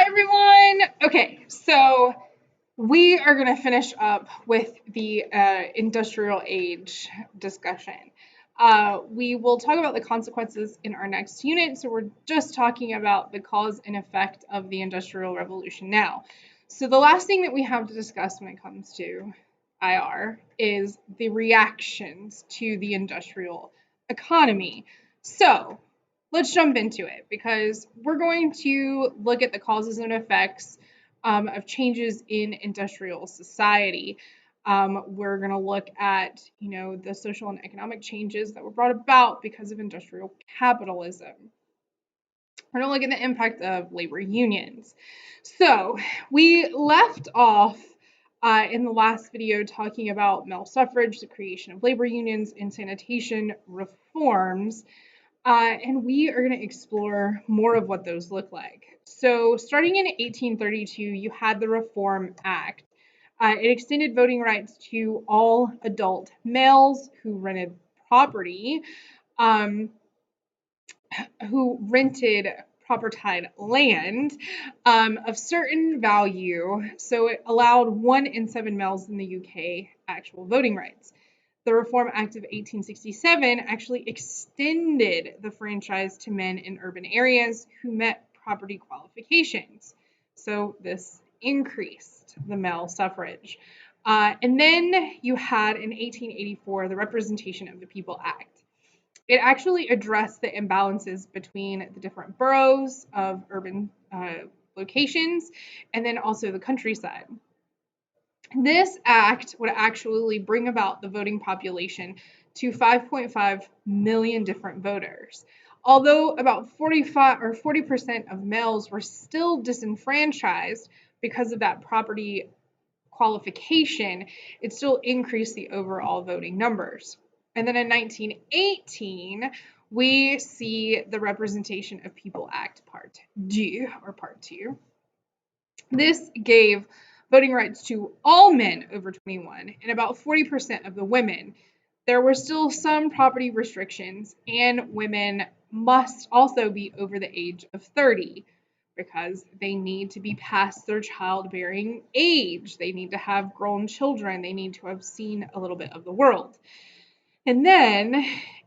everyone. Okay, so we are going to finish up with the industrial age discussion. We will talk about the consequences in our next unit. So we're just talking about the cause and effect of the Industrial Revolution now. So the last thing that we have to discuss when it comes to IR is the reactions to the industrial economy. So let's jump into it because we're going to look at the causes and effects of changes in industrial society. We're going to look at, the social and economic changes that were brought about because of industrial capitalism. We're going to look at the impact of labor unions. So we left off in the last video talking about male suffrage, the creation of labor unions, and sanitation reforms. And we are going to explore more of what those look like. So starting in 1832, you had the Reform Act. It extended voting rights to all adult males who rented property, who rented propertied land of certain value. So it allowed 1 in 7 males in the UK actual voting rights. The Reform Act of 1867 actually extended the franchise to men in urban areas who met property qualifications. So this increased the male suffrage. And then you had in 1884 the Representation of the People Act. It actually addressed the imbalances between the different boroughs of urban locations and then also the countryside. This act would actually bring about the voting population to 5.5 million different voters. Although about 40% of males were still disenfranchised because of that property qualification, it still increased the overall voting numbers. And then in 1918, we see the Representation of People Act Part 2. This gave voting rights to all men over 21 and about 40% of the women. There were still some property restrictions, and women must also be over the age of 30 because they need to be past their childbearing age. They need to have grown children. They need to have seen a little bit of the world. And then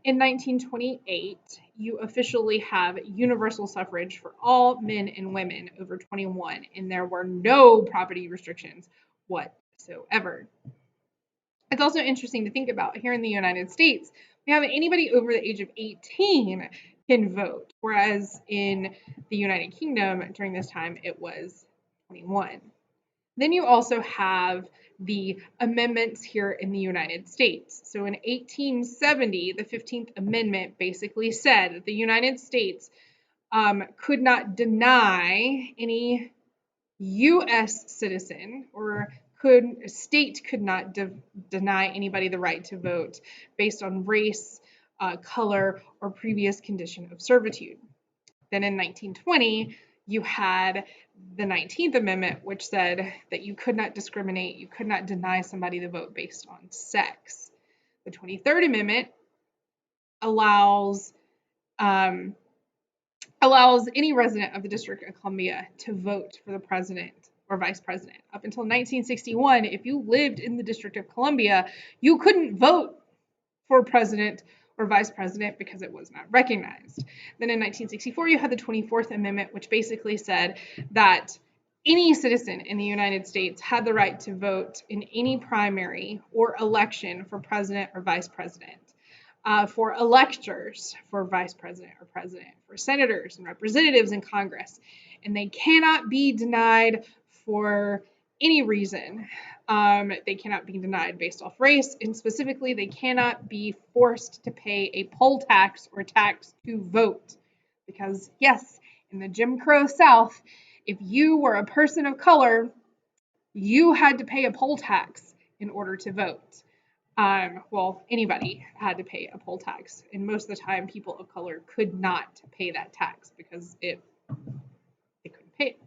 in 1928, you officially have universal suffrage for all men and women over 21, and there were no property restrictions whatsoever. It's also interesting to think about here in the United States, we have anybody over the age of 18 can vote, whereas in the United Kingdom during this time it was 21. Then you also have the amendments here in the United States. So in 1870, the 15th Amendment basically said that the United States could not deny any U.S. citizen or a state could not deny anybody the right to vote based on race, color, or previous condition of servitude. Then in 1920, you had the 19th Amendment, which said that you could not discriminate, you could not deny somebody the vote based on sex. The 23rd Amendment allows any resident of the District of Columbia to vote for the president or vice president. Up until 1961, if you lived in the District of Columbia, you couldn't vote for president or vice president because it was not recognized. Then in 1964, you had the 24th Amendment, which basically said that any citizen in the United States had the right to vote in any primary or election for president or vice president, for electors for vice president or president, for senators and representatives in Congress. And they cannot be denied for any reason. They cannot be denied based off race, and specifically, they cannot be forced to pay a poll tax or tax to vote. Because, yes, in the Jim Crow South, if you were a person of color, you had to pay a poll tax in order to vote. Well, anybody had to pay a poll tax, and most of the time, people of color could not pay that tax because they couldn't pay it.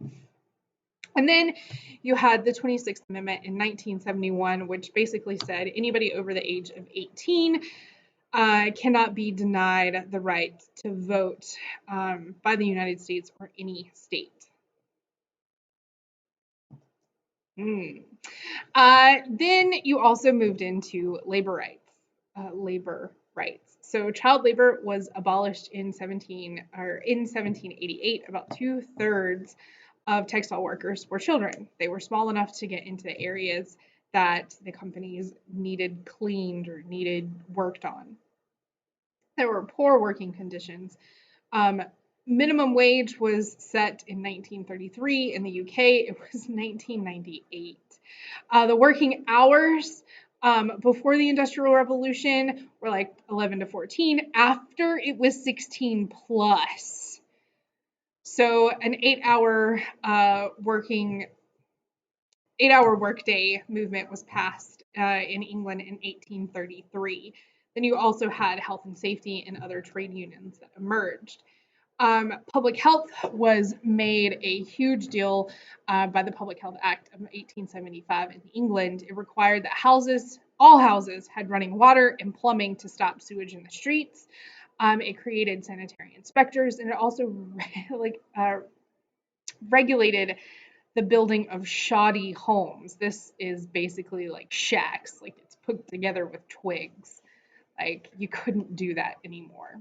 And then you had the 26th Amendment in 1971, which basically said anybody over the age of 18 cannot be denied the right to vote by the United States or any state. Mm. Then you also moved into labor rights. Labor rights. So child labor was abolished in 1788. About 2/3 of textile workers were children. They were small enough to get into the areas that the companies needed cleaned or needed worked on. There were poor working conditions. Um, Minimum wage was set in 1933. In the UK, it was 1998. The working hours before the Industrial Revolution were like 11 to 14. After, it was 16 plus. So an 8-hour workday movement was passed in England in 1833. Then you also had health and safety and other trade unions that emerged. Public health was made a huge deal by the Public Health Act of 1875 in England. It required that all houses, had running water and plumbing to stop sewage in the streets. It created sanitary inspectors, and it also regulated the building of shoddy homes. This is basically like shacks, like it's put together with twigs. Like you couldn't do that anymore.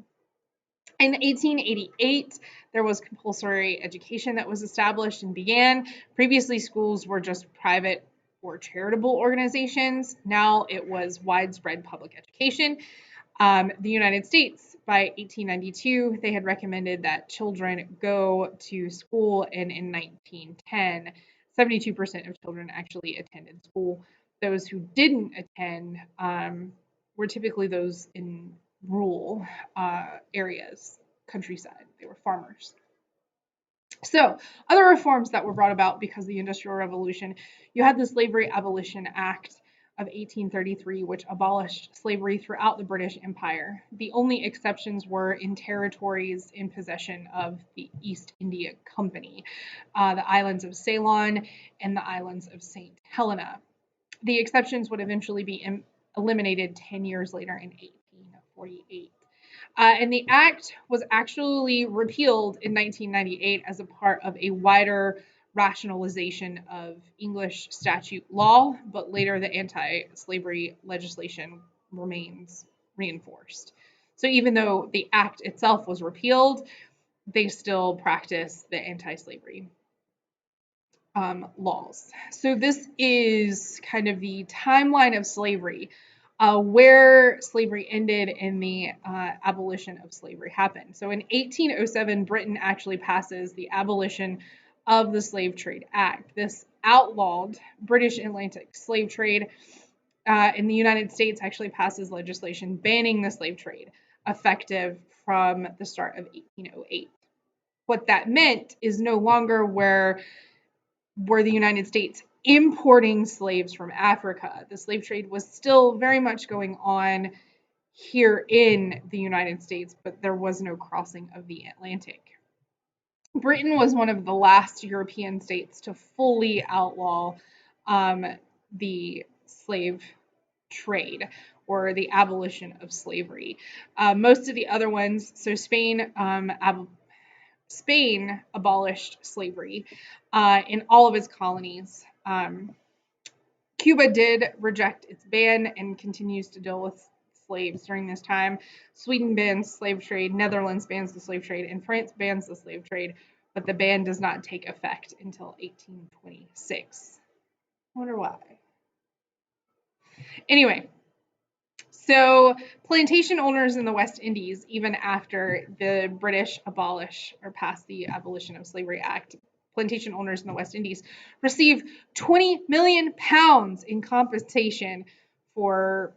In 1888, there was compulsory education that was established and began. Previously, schools were just private or charitable organizations. Now it was widespread public education. The United States, by 1892, they had recommended that children go to school, and in 1910, 72% of children actually attended school. Those who didn't attend were typically those in rural areas, countryside. They were farmers. So, other reforms that were brought about because of the Industrial Revolution, you had the Slavery Abolition Act of 1833, which abolished slavery throughout the British Empire. The only exceptions were in territories in possession of the East India Company, the islands of Ceylon and the islands of St. Helena. The exceptions would eventually be eliminated 10 years later in 1848. And the act was actually repealed in 1998 as a part of a wider rationalization of English statute law, but later the anti slavery legislation remains reinforced. So even though the act itself was repealed, they still practice the anti slavery laws. So this is kind of the timeline of slavery, where slavery ended and the abolition of slavery happened. So in 1807, Britain actually passes the Abolition of the Slave Trade Act. This outlawed British Atlantic slave trade. In the United States, actually passes legislation banning the slave trade, effective from the start of 1808. What that meant is no longer were the United States importing slaves from Africa. The slave trade was still very much going on here in the United States, but there was no crossing of the Atlantic. Britain was one of the last European states to fully outlaw the slave trade or the abolition of slavery. Most of the other ones, so Spain abolished slavery in all of its colonies. Cuba did reject its ban and continues to deal with slaves during this time. Sweden bans slave trade, Netherlands bans the slave trade, and France bans the slave trade, but the ban does not take effect until 1826. I wonder why. Anyway, so plantation owners in the West Indies, even after the British pass the Abolition of Slavery Act, plantation owners in the West Indies receive 20 million pounds in compensation for,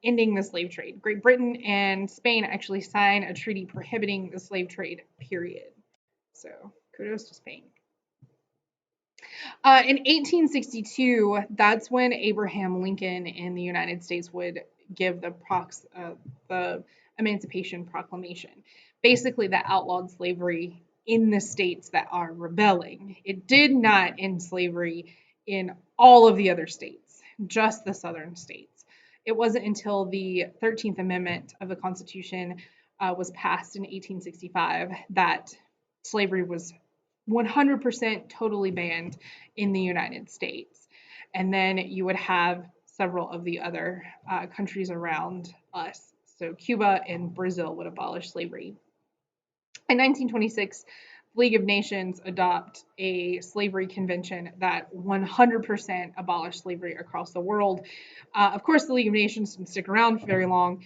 ending the slave trade. Great Britain and Spain actually sign a treaty prohibiting the slave trade, period. So kudos to Spain. In 1862, that's when Abraham Lincoln in the United States would give the Emancipation Proclamation, basically that outlawed slavery in the states that are rebelling. It did not end slavery in all of the other states, just the southern states. It wasn't until the 13th Amendment of the Constitution was passed in 1865 that slavery was 100% totally banned in the United States. and then you would have several of the other countries around us. So Cuba and Brazil would abolish slavery. In 1926, the League of Nations adopt a slavery convention that 100% abolished slavery across the world. Of course, the League of Nations didn't stick around for very long.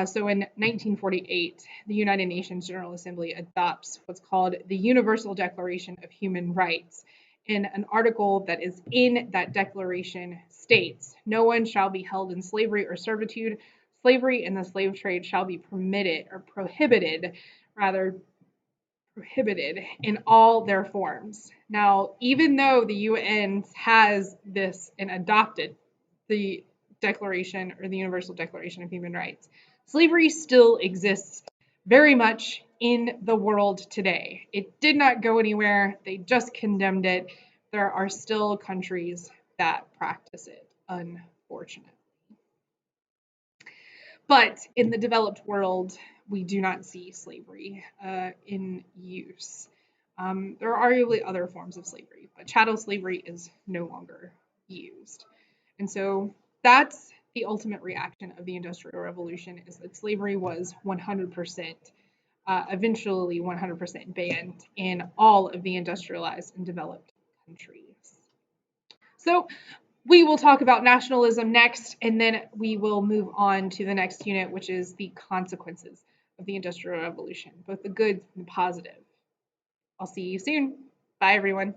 So in 1948, the United Nations General Assembly adopts what's called the Universal Declaration of Human Rights. And an article that is in that declaration states, no one shall be held in slavery or servitude. Slavery and the slave trade shall be permitted or prohibited, rather prohibited in all their forms. Now, even though the UN has this and adopted the Declaration or the Universal Declaration of Human Rights, slavery still exists very much in the world today. It did not go anywhere, they just condemned it. There are still countries that practice it, unfortunately. But in the developed world, we do not see slavery in use. There are arguably other forms of slavery, but chattel slavery is no longer used. And so that's the ultimate reaction of the Industrial Revolution, is that slavery was 100%, eventually 100% banned in all of the industrialized and developed countries. So we will talk about nationalism next, and then we will move on to the next unit, which is the consequences of the Industrial Revolution, both the good and the positive. I'll see you soon. Bye, everyone.